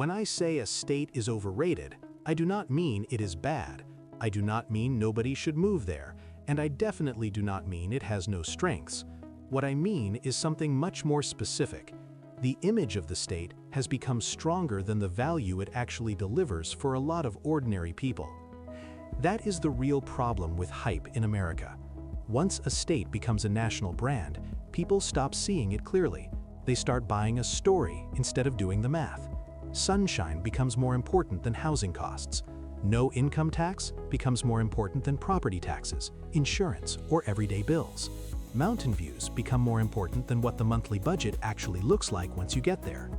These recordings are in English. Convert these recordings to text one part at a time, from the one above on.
When I say a state is overrated, I do not mean it is bad. I do not mean nobody should move there, and I definitely do not mean it has no strengths. What I mean is something much more specific. The image of the state has become stronger than the value it actually delivers for a lot of ordinary people. That is the real problem with hype in America. Once a state becomes a national brand, people stop seeing it clearly. They start buying a story instead of doing the math. Sunshine becomes more important than housing costs. No income tax becomes more important than property taxes, insurance, or everyday bills. Mountain views become more important than what the monthly budget actually looks like once you get there.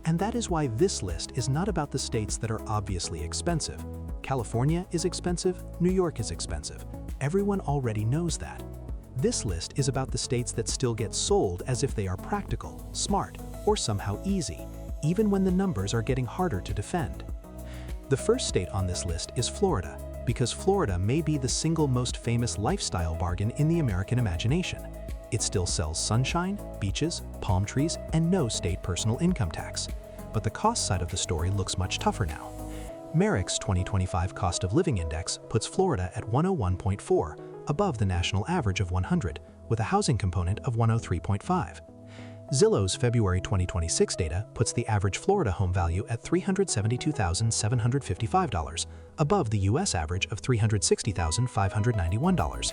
And that is why this list is not about the states that are obviously expensive. California is expensive, New York is expensive. Everyone already knows that. This list is about the states that still get sold as if they are practical, smart, or somehow easy, even when the numbers are getting harder to defend. The first state on this list is Florida, because Florida may be the single most famous lifestyle bargain in the American imagination. It still sells sunshine, beaches, palm trees, and no state personal income tax. But the cost side of the story looks much tougher now. Merrick's 2025 Cost of Living Index puts Florida at 101.4, above the national average of 100, with a housing component of 103.5. Zillow's February 2026 data puts the average Florida home value at $372,755, above the U.S. average of $360,591.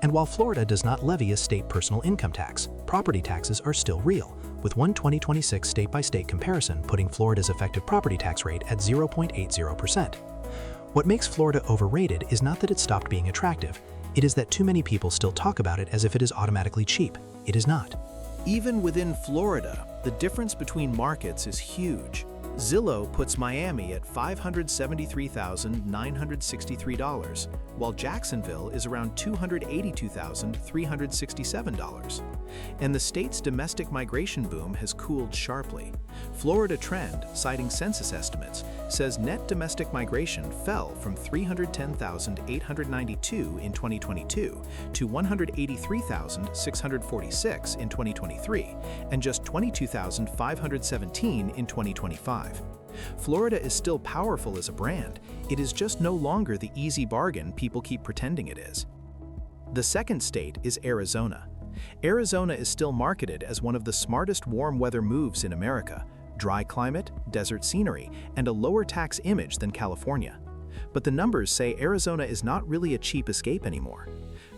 And while Florida does not levy a state personal income tax, property taxes are still real, with one 2026 state-by-state comparison putting Florida's effective property tax rate at 0.80%. What makes Florida overrated is not that it stopped being attractive, it is that too many people still talk about it as if it is automatically cheap. It is not. Even within Florida, the difference between markets is huge. Zillow puts Miami at $573,963, while Jacksonville is around $282,367. And the state's domestic migration boom has cooled sharply. Florida Trend, citing census estimates, says net domestic migration fell from 310,892 in 2022 to 183,646 in 2023, and just 22,517 in 2025. Florida is still powerful as a brand, it is just no longer the easy bargain people keep pretending it is. The second state is Arizona. Arizona is still marketed as one of the smartest warm weather moves in America, dry climate, desert scenery, and a lower tax image than California. But the numbers say Arizona is not really a cheap escape anymore.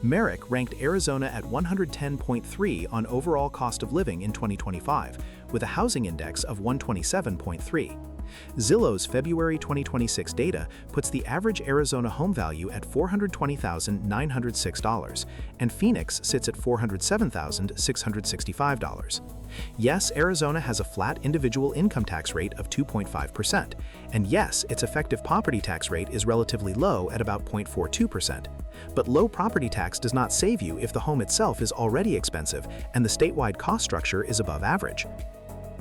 Merrick ranked Arizona at 110.3 on overall cost of living in 2025, with a housing index of 127.3. Zillow's February 2026 data puts the average Arizona home value at $420,906, and Phoenix sits at $407,665. Yes, Arizona has a flat individual income tax rate of 2.5%, and yes, its effective property tax rate is relatively low at about 0.42%. But low property tax does not save you if the home itself is already expensive and the statewide cost structure is above average.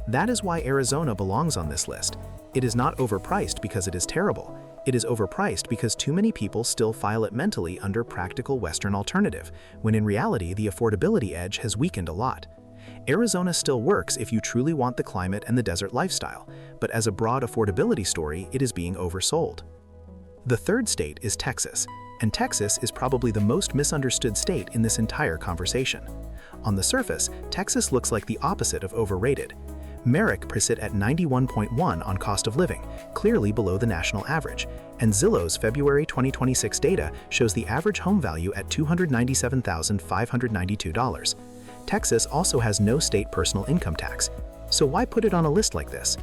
That is why Arizona belongs on this list. It is not overpriced because it is terrible. It is overpriced because too many people still file it mentally under practical Western alternative, when in reality the affordability edge has weakened a lot. Arizona still works if you truly want the climate and the desert lifestyle, but as a broad affordability story, it is being oversold. The third state is Texas, and Texas is probably the most misunderstood state in this entire conversation. On the surface, Texas looks like the opposite of overrated. Merrick puts it at 91.1 on cost of living, clearly below the national average, and Zillow's February 2026 data shows the average home value at $297,592. Texas also has no state personal income tax, so why put it on a list like this?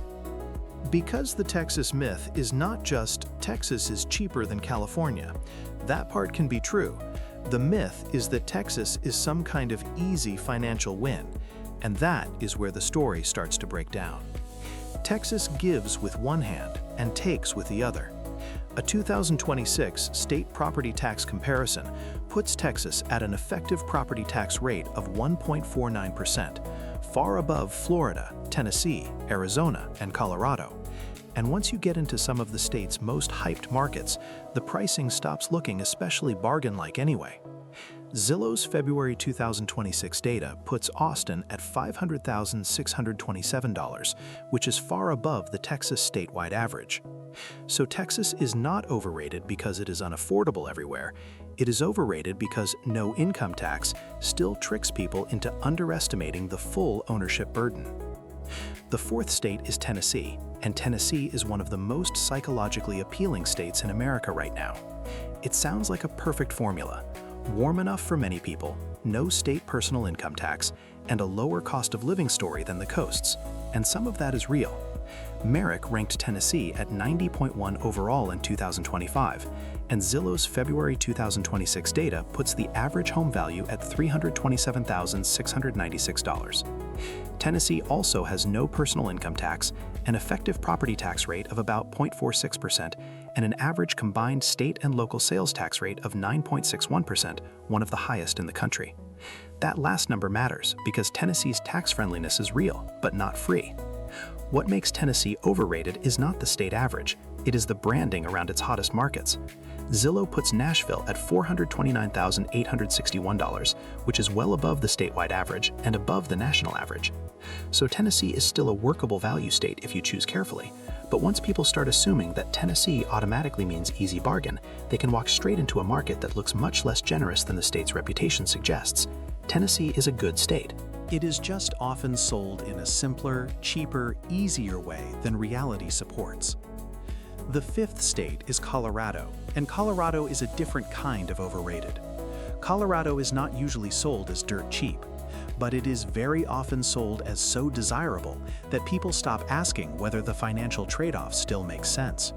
Because the Texas myth is not just Texas is cheaper than California. That part can be true. The myth is that Texas is some kind of easy financial win, and that is where the story starts to break down. Texas gives with one hand and takes with the other. A 2026 state property tax comparison puts Texas at an effective property tax rate of 1.49%, far above Florida, Tennessee, Arizona, and Colorado. And once you get into some of the state's most hyped markets, the pricing stops looking especially bargain-like anyway. Zillow's February 2026 data puts Austin at $500,627, which is far above the Texas statewide average. So Texas is not overrated because it is unaffordable everywhere. It is overrated because no income tax still tricks people into underestimating the full ownership burden. The fourth state is Tennessee, and Tennessee is one of the most psychologically appealing states in America right now. It sounds like a perfect formula. Warm enough for many people, no state personal income tax, and a lower cost of living story than the coasts. And some of that is real. Merrick ranked Tennessee at 90.1 overall in 2025, and Zillow's February 2026 data puts the average home value at $327,696. Tennessee also has no personal income tax, an effective property tax rate of about 0.46%, and an average combined state and local sales tax rate of 9.61%, one of the highest in the country. That last number matters because Tennessee's tax friendliness is real, but not free. What makes Tennessee overrated is not the state average, it is the branding around its hottest markets. Zillow puts Nashville at $429,861, which is well above the statewide average and above the national average. So Tennessee is still a workable value state if you choose carefully. But once people start assuming that Tennessee automatically means easy bargain, they can walk straight into a market that looks much less generous than the state's reputation suggests. Tennessee is a good state. It is just often sold in a simpler, cheaper, easier way than reality supports. The fifth state is Colorado, and Colorado is a different kind of overrated. Colorado is not usually sold as dirt cheap, but it is very often sold as so desirable that people stop asking whether the financial trade-off still makes sense.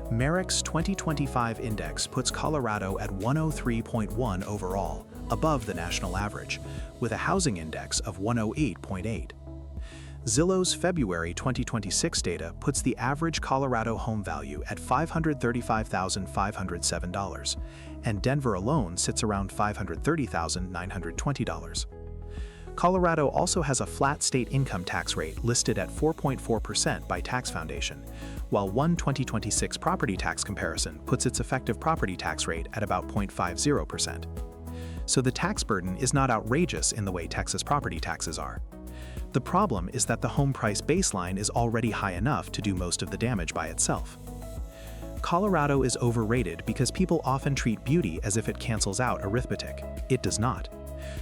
Merrick's 2025 index puts Colorado at 103.1 overall, above the national average, with a housing index of 108.8. Zillow's February 2026 data puts the average Colorado home value at $535,507, and Denver alone sits around $530,920. Colorado also has a flat state income tax rate listed at 4.4% by Tax Foundation, while one 2026 property tax comparison puts its effective property tax rate at about 0.50%. So the tax burden is not outrageous in the way Texas property taxes are. The problem is that the home price baseline is already high enough to do most of the damage by itself. Colorado is overrated because people often treat beauty as if it cancels out arithmetic. It does not.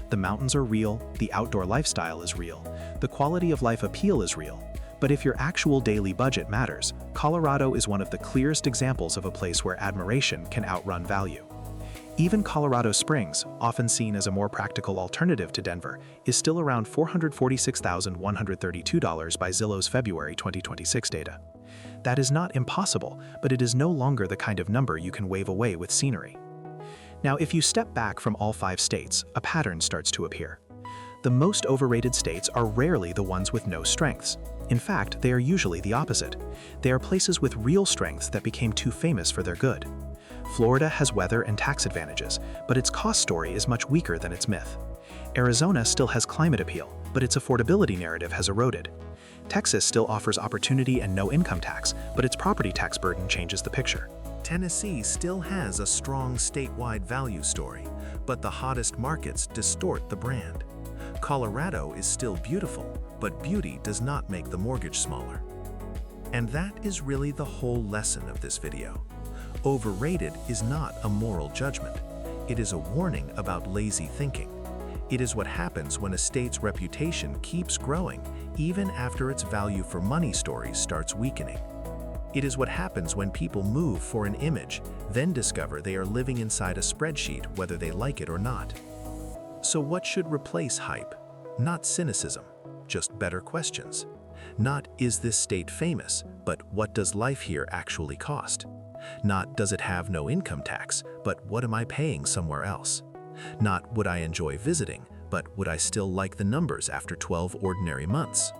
The mountains are real, the outdoor lifestyle is real, the quality of life appeal is real. But if your actual daily budget matters, Colorado is one of the clearest examples of a place where admiration can outrun value. Even Colorado Springs, often seen as a more practical alternative to Denver, is still around $446,132 by Zillow's February 2026 data. That is not impossible, but it is no longer the kind of number you can wave away with scenery. Now, if you step back from all 5 states, a pattern starts to appear. The most overrated states are rarely the ones with no strengths. In fact, they are usually the opposite. They are places with real strengths that became too famous for their good. Florida has weather and tax advantages, but its cost story is much weaker than its myth. Arizona still has climate appeal, but its affordability narrative has eroded. Texas still offers opportunity and no income tax, but its property tax burden changes the picture. Tennessee still has a strong statewide value story, but the hottest markets distort the brand. Colorado is still beautiful, but beauty does not make the mortgage smaller. And that is really the whole lesson of this video. Overrated is not a moral judgment. It is a warning about lazy thinking. It is what happens when a state's reputation keeps growing, even after its value for money story starts weakening. It is what happens when people move for an image, then discover they are living inside a spreadsheet whether they like it or not. So what should replace hype? Not cynicism, just better questions. Not, is this state famous, but what does life here actually cost? Not, does it have no income tax, but what am I paying somewhere else? Not, would I enjoy visiting, but would I still like the numbers after 12 ordinary months?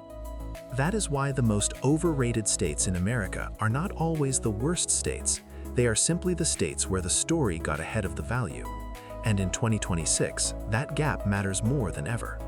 That is why the most overrated states in America are not always the worst states. They are simply the states where the story got ahead of the value. And in 2026, that gap matters more than ever.